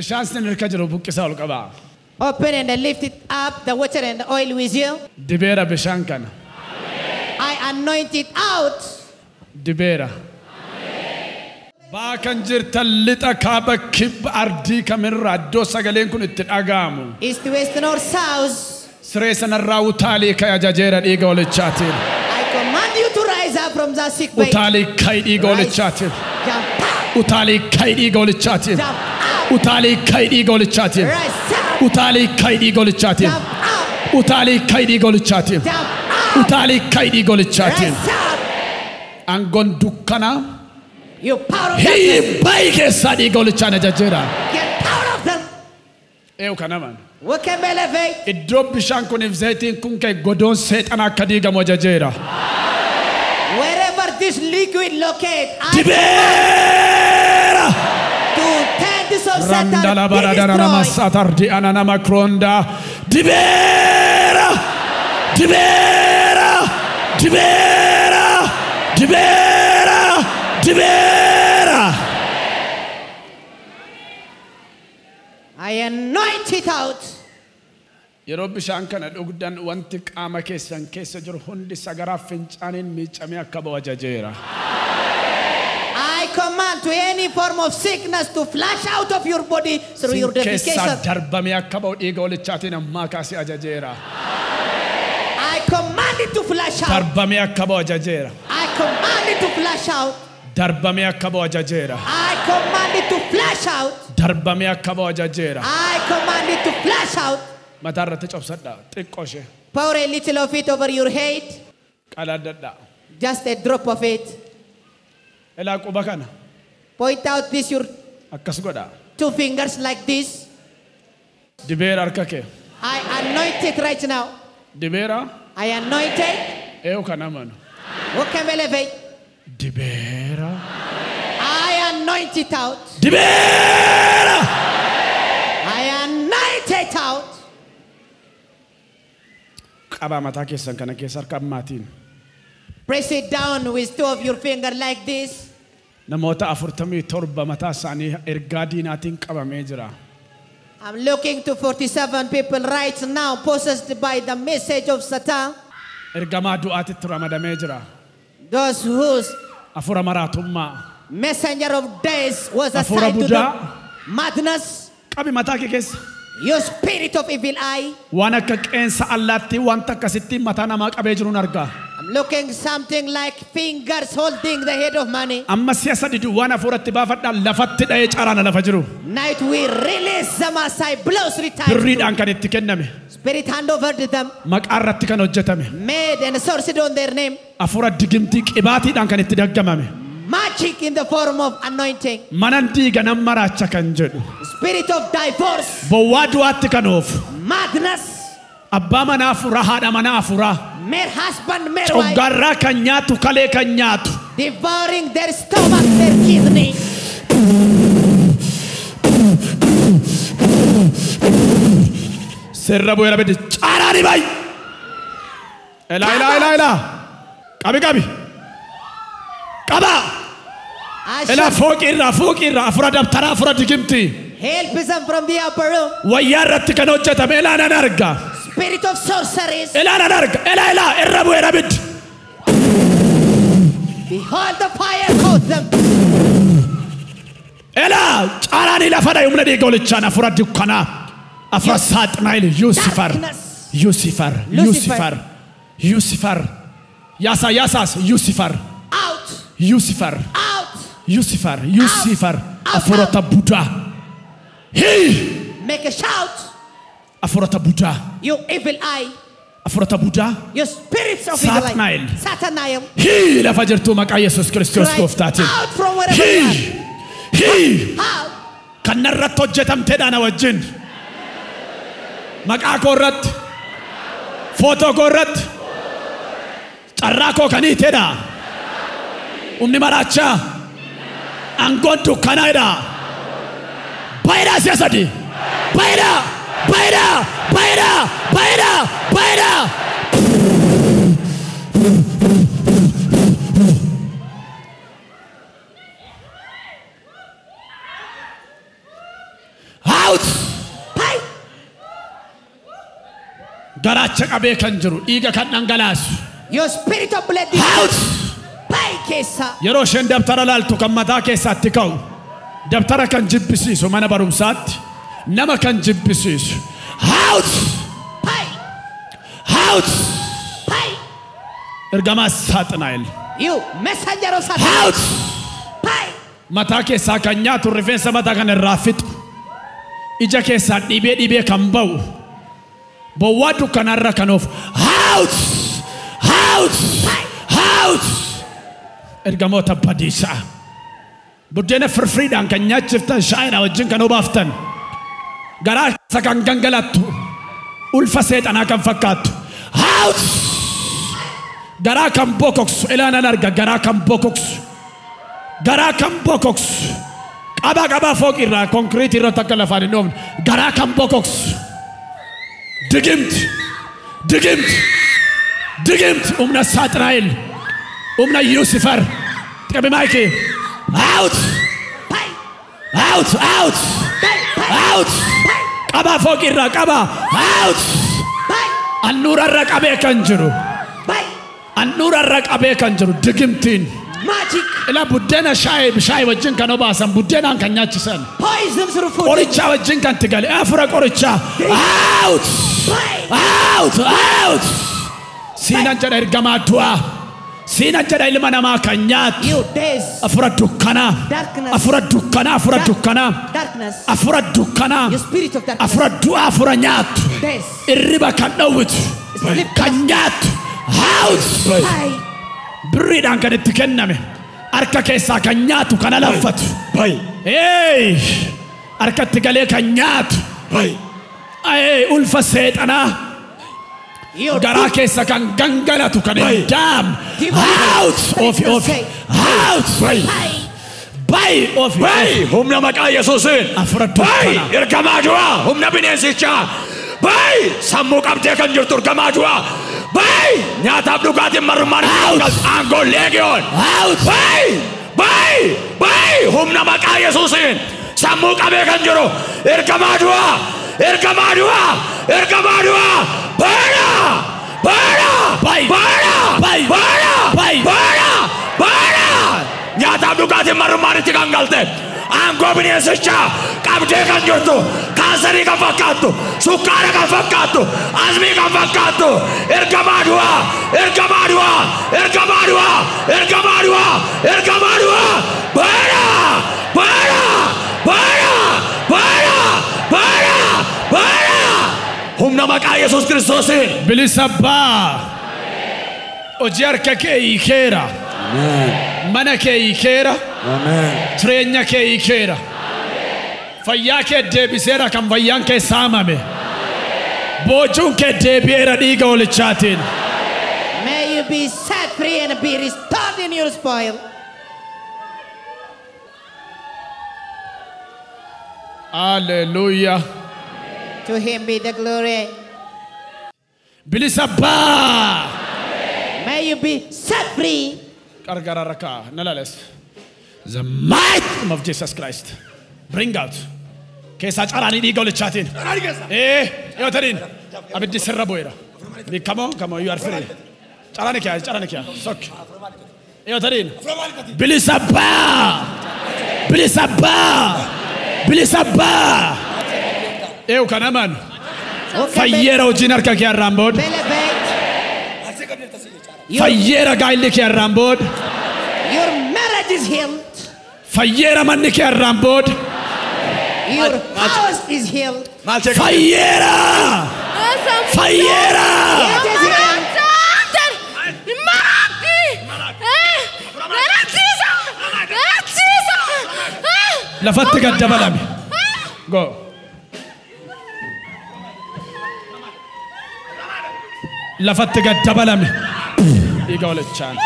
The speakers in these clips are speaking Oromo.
Bishaan sin hirka jiru buqqisaa ol qabaa. Open and lift it up, the water and the oil with you. Dibeera bishaan kana. I anoint it out. Dibeera. Baakan jirta lixa kaaba kibba ardii kamirraa iddoo sagaleen kun itti dhaga'amu. East, west, north, south. Siree sanarraa utaalii ka'e ajajeera dhiiga walichaatiin. I command you to rise up from the sick bed. Utaalii ka'e dhiiga walichaatiin. Jump up. Utaalii ka'e dhiiga walichaatiin. Jump up. Utaalii ka'e dhiiga walichaatiin. Rise up. Utaalii ka'e dhiiga walichaatiin. Jump up. Utaalii ka'e dhiiga walichaatiin. Jump up. Utaalii ka'e dhiiga walichaatiin. Rise up. Aangoon dukkanaa. You power of Hii darkness. baay'ee keessaa dhiiga walichaan ajajeera. Get out of them. Eewu kanaman. We can elevate. Iddoo bishaan kuniif zayitiin kun ka'e godoon seexanaa akka diigamu ajajeera. Wherever this liquid locate, I Dibeera. to tendons of Satan Randala be baradana nama destroyed. satardi anana makronda. Dibeera. Dibeera. Dibeera. Dibeera. Dibeera. I anoint it out. Yeroo bishaan kana dhugdan wanti qaama keessan keessa jiru hundi sagaraa fincaaniin miicamee akka ba'u ajajeera. I command to any form of sickness to flash out of your body through your Keessaa defecation. darbamee akka ba'u dhiiga walichaatiin ammaa kaasee ajajeera. I command it to flash out. Darbamee akka ba'u ajajeera. I command it to flash out. Darbamee akka ba'u ajajeera. I command it to flash out. Darbamee akka ba'u ajajeera. I command it to flash out. Mataa irratti cobsadhaa xiqqoo ishee Pour a little of it over your head. qadaadadhaa. Just a drop of it. Ilaa quba kana Point out this your akkas godhaa. 2 fingers like this. Dibeera harka kee. I anoint it right now. Dibeera I anoint it. eewu kana manu. Who can elevate? Dibeera. I anoint it out. Dibeera. I anoint it out. Qabaa mataa keessan kana keessa harka maatiin. Press it down with 2 of your fingers like this. Namoota 47 mataa isaanii ergaa diinaatiin qabamee jira. I'm looking to 47 people right now possessed by the message of Satan. Ergamaa du'aatitti ramadamee jira. Those whose Afura maraatummaa. messenger of death was Afura assigned to budaa. them. Madness. Qabi mataa kee keessa. You spirit of evil eye. Waan akka qeensa allaattii wanta akkasittiin mataa namaa qabee jiruun argaa. I'm looking something like fingers holding the head of money. Amma siyaasa diduu waan afuuratti baafadhaan lafatti dha'ee caraana lafa jiru. Night we release them as I blow 3 times. Birriidhaan kan itti kenname. Spirit hand over to them. Maqaa irratti kan hojjetame. Made and sourced on their name. Afuura digimtii qibaatiidhaan kan itti daggamame. Magic in the form of anointing. Manan diiganan maraacha kan jedhu. Spirit of divorce. Bowwaa du'aatti kan oofu. Madness. Abbaa manaa afuraa haadha manaa afuraa. Mere husband, mere wife. Coggarraa kan nyaatu kalee kan nyaatu. Devouring their stomach, their kidney. Serra bu'eera biddi caaraani baay. Elaa. Qabi. Qaba. Elaa fooqirraa afura dabtaraa afura digimtii. Help them from the upper room. Wayyaa irratti kan hojjetame elaa nan arga. Spirit of sorceries. Elaa nan arga. Elaa irra bu'eera biddi. Behold the fire caught them. Elaa caaraani lafa humna dhiiga walichaan afura dukkanaa. Afura saaxinaayil Yuusifer. Yaasaas Yuusifer. Out. Yuusifer. Out. Afurata Buddha. Hey! Make a shout. Afurata Buddha. You evil eye. Afurata Buddha. You spirits of evil eye. Satanael. Hey! Lafa jirtu maqaa Yesuus Kiristoos gooftaatiin. Out from wherever you are. Hey! Out. Kan narratti hojjetamteedha na wajjin. Maqaa koo irratti. Footoo koo irratti. Carraa koo kan hiiteedha. Humni maraachaa. Aangoon dukkanaa'edha. Baay'inaa siyaasadi. Baay'inaa. Out. Pai. Garacha qabe kan jiru dhiiga kan dhangalaasu. Your spirit of blood. Out. Pai keessa. Yeroo isheen dabtara laaltu kan mataa keessaatti ka'u. Dabtara kan jibbisiisu mana barumsaatti. Nama kan jibbisiisu. Out. Pai. Out. Pai. Ergamaa Saaxinaa'el. You messenger of Satan. Out. Pai. Mataa keessaa kan nyaatu rifeensa mataa kan irraa fixu. Ija keessaa dhibee kan ba'u. Bowwaa dukkanarra kan oofu. Out. Out. Out. Ergamoota badiisaa. Buddeena firfiriidhaan kan nyaachiftan shaayina wajjin kan obaaftan. Garaa keessa kan gangalattu. Ulfa seexanaa kan fakkaattu. Out. Garaa kan bokoksu. Ilaanan arga garaa kan bokoksu. Garaa kan bokoksu. Qaba fooqirraa konkiriitii irratti akka lafaan hin oofne. Garaa kan bokoksu. Digimt. Umna Saaxinaa'el. Umna Yuusifar. Qabi maayikii. Out. Out. Out. Qaba fooqirraa qaba. Out. Annuurarra qabee kan jiru. Annuurarra qabee kan jiru digimtiin. Magic. Ila buddeena shaayii wajjin kan obaasan buddeenaan kan nyaachisan. Poison through food. Qorichaa wajjin kan tigale afura qorichaa. Out. Out. Siinan jedha ergamaa du'aa. Siinan jedha ilma namaa kan nyaatu. You days. Afura dukkanaa. Darkness. Afura dukkanaa. Darkness. Afura dukkanaa. Your spirit of darkness. Afura du'aa afura nyaatu. Days. Irriba kan dhawwitu. Kan nyaatu. Out. Pai. Biriidhaan kan itti kenname. Harka keessaa kan nyaatu kan alaffatu. Hey. Harkatti galee kan nyaatu. Ulfa seexanaa. Garaa keessa kan gangalatu kan daam. Out. Ofi. Out. Bai. Ofi. Humna maqaa Yesuusiin. Afura dukkanaa. Ergamaa du'aa. Humna bineensichaa. Bai. Sammuu qabdee kan jirtu ergamaa du'aa. Bai. Nyaataaf dhugaatiin marrumaan aangoo leegiyoon. Out. Bai. Humna maqaa Yesuusiin. Sammuu qabee kan jiru ergamaa du'aa. Bara. Nyaataaf dhugaatiin marrumaan itti kan galte. Aangoo bineensichaa qabdee kan jirtu. Kaansarii kan fakkaattu. Sukkaara kan fakkaattu. Asmii kan fakkaattu. Ergamaa du'aa. Bara. Humna maqaa Yesuus Kiristoosiin. Bilisabbaa. Hojii harka kee hiikeera. Mana kee hiikeera. Jireenya kee hiikeera. Fayyaa kee deebiseera kan fayyaan kee saamame. Boojuun kee deebi'eera dhiiga holichaatiin. May you be set free and be restored in your spoil. Hallelujah. To him be the glory. Bilisabbaa. May you be set free. Qarqara rakaa nalales. The might of Jesus Christ. Bring out. Keessaa caraanii dhiiga holichaatiin. Yoo tadiin abiddi sirra bu'eera. Come on, you are free. Caraanii kee sok. Yoo tadiin bilisabbaa. Eewu kan aman. Fayyeera hojiin harka kee irraan booda. Fayyeera gaayilli kee irraan booda. Your marriage is healed. Fayyeera manni kee irraan booda. Your house is healed. Fayyeera. It is healed. Lafatti gad dabalame. Go. Lafatti gad dabalame. Dhiiga holichaan.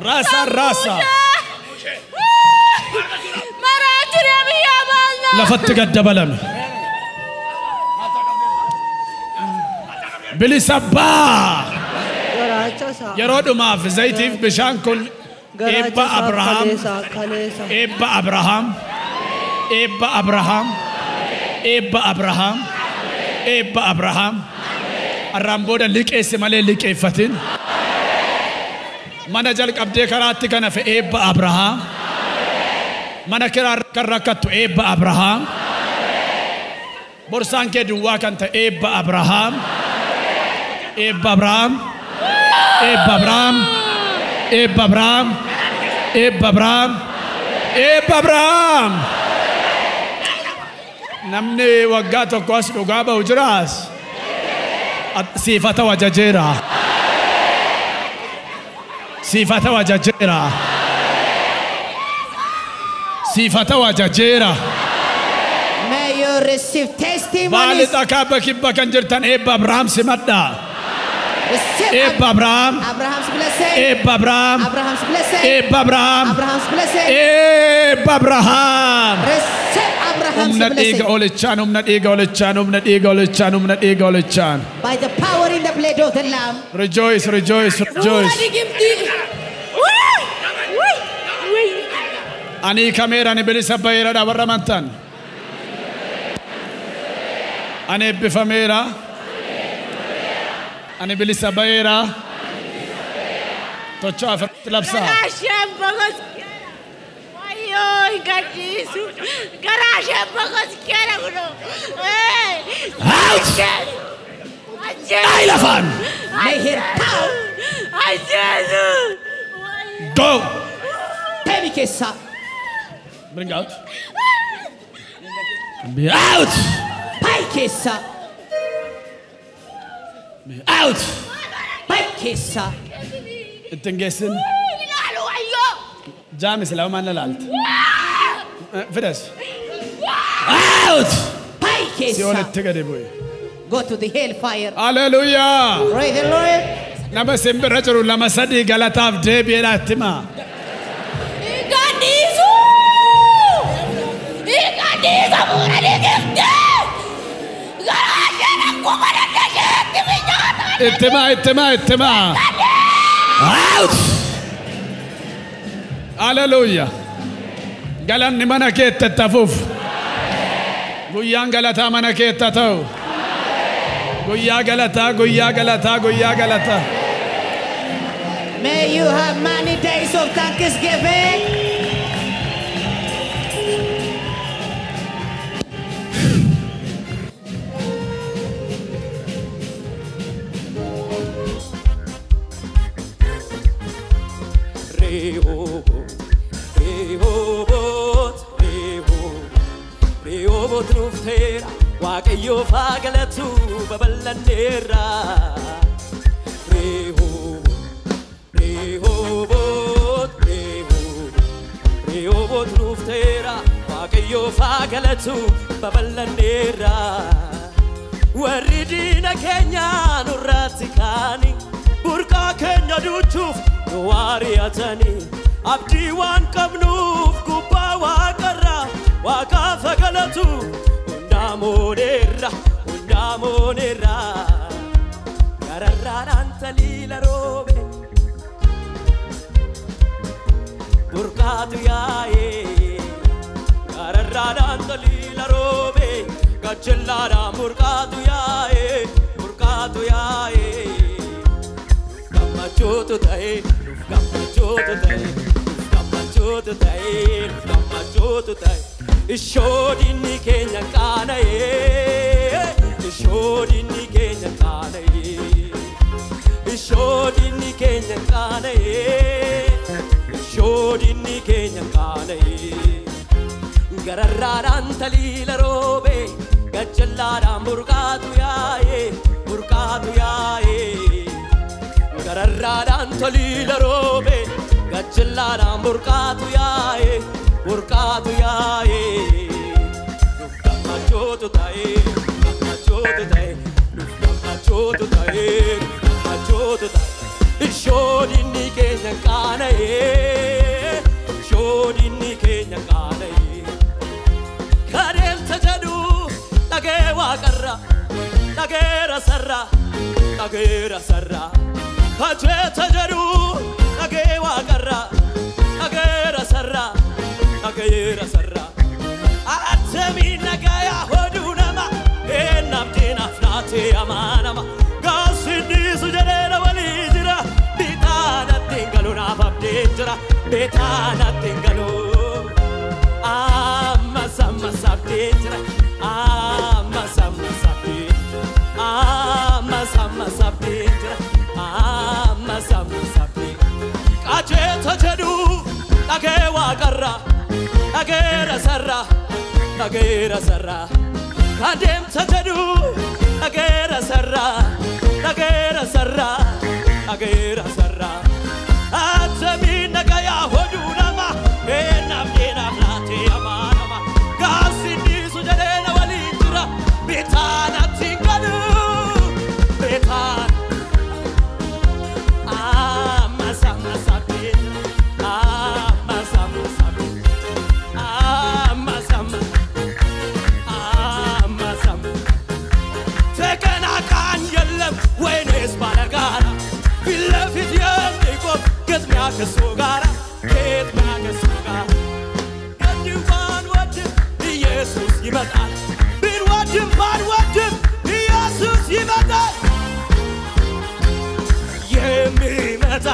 Rasa. Lafatti gad dabalame. Bilisabbaa. Yeroo dhumaaf zayitiif bishaan kun Eebba Abrahaam. Eebba Abrahaam. Eebba Abrahaam. Eebba Abrahaam. Arraan booda liqeesse malee liqeeffatin. Mana jalqabdee karaatti kana fe eebba Abrahaam. Mana kiraa kan rakkattu eebba Abrahaam. Borsaan kee duwwaa kan ta'e eebba Abrahaam. Eebba Abrahaam. Eebba Abrahaam. Eebba Abrahaam. Eebba Abrahaam. Eebba Abrahaam. Namni waggaa tokko as dhugaa ba'u jiraas. Siifata wajajeera. Siifata wajajeera. Siifata wajajeera. May you receive testimonies. Baalita kaaba kibba kan jirtan eebba Abrahaam simadha. Receive Eebba Abrahaam. Abraham's blessing. Eebba Abrahaam. Abraham's blessing. Eebba Abrahaam. Abraham's blessing. Eebba Abrahaam. Receive Abraham's Umna blessing. dhiiga olichaan, umna dhiiga olichaan, umna dhiiga olichaan, umna dhiiga olichaan. By the power in the blood of the Lamb. Rejoice, rejoice, rejoice. Ani kameera ni bilisa bayira da warra mantan. Ani eebbifameera. Ani bilisa bayira. Tocha afirratti labsaa. Ay lafaan. May hear power. Go. Temi kessa. Bring out. Be out. Pai kessa. Be out. Pai kessa. Ittiin geessin. Jaamis lama manna laalta. Fidas. Out. Pai Si kessa. olitti gadi bu'e. Go to the hellfire. Hallelujah. Praise the Lord. Nama simbirra jiru lama sadii galataaf deebi'eedha itti himaa. Gadhiisnu. Gadhiisa fuula dhiigifte. Garaa isheen akkuma dandasheetti finyaata. Itti himaa, itti himaa, itti himaa. Out. Hallelujah. Galanni mana keetti itti hafuuf. Guyyaan galataa mana keetti haa ta'u. Guyyaa galataa, guyyaa galataa, guyyaa galataa. May you have many days of thanksgiving. Rehoboth nuftera, Waaqayyo fagalatu babal'anneerra. Rehoboth nuftera, Waaqayyo fagalatu babal'anneerra. Warri diina keenya nurratti kaani, burqaa keenya duuchuuf nu waari'atani. Abdii waan qabnuuf gubbaa waaqarra, Waaqaaf galatu hundaamoneerra, hundaamoneerra. Gararraadhaan taliila roobe, burqaatu yaa'ee. Gararraadhaan taliila roobe, gachellaadhaan burqaatu yaa'ee, burqaatu yaa'ee. Gammachuutu ta'ee, gammachuutu ta'ee, gammachuutu ta'ee, gammachuutu ta'ee. Ishoodinni keenya qaana'ee, ishoodinni keenya qaana'ee, ishoodinni keenya qaana'ee, ishoodinni keenya qaana'ee. Gararraadhaan taliila roobe, gachellaadhaan burqaatu yaa'ee, burqaatu yaa'ee. Gararraadhaan taliila roobe, gachellaadhaan burqaatu yaa'ee, burqaatu yaa'ee. Gammachuutu ta'ee, gammachuutu ta'ee, gammachuutu ta'ee, gammachuutu ta'ee. Ishoodinni keenya qaana'ee, ishoodinni keenya qaana'ee. Kadeemsa jedhu dhagee waaqarra, dhageera sarra, dhageera sarra. Kajeeta jedhu dhagee waaqarra, dhageera sarra, dhageera sarra. betaan attiin galuu amma samma sabdee jira amma samma sabdee jira amma samma sabdee qajeelcha jedhu dhagee waaqarraa dhageera sarraa kadeemsa jedhu dhageera sarraa Atamiin nagayaa hoduu nama namni laatee amaanama gaafsinniisu jedhee na waliin jira betaan attiin galuu betaan amma samma sabdee amma samma sabdee amma samma tekena kan yellam weenes balagaara billafit yemni qof getmiyaa kesuugaara gadhiifaan wajjin Yesuus ይመጣል bin wajjin Yesuus ይመጣል የሚመጣ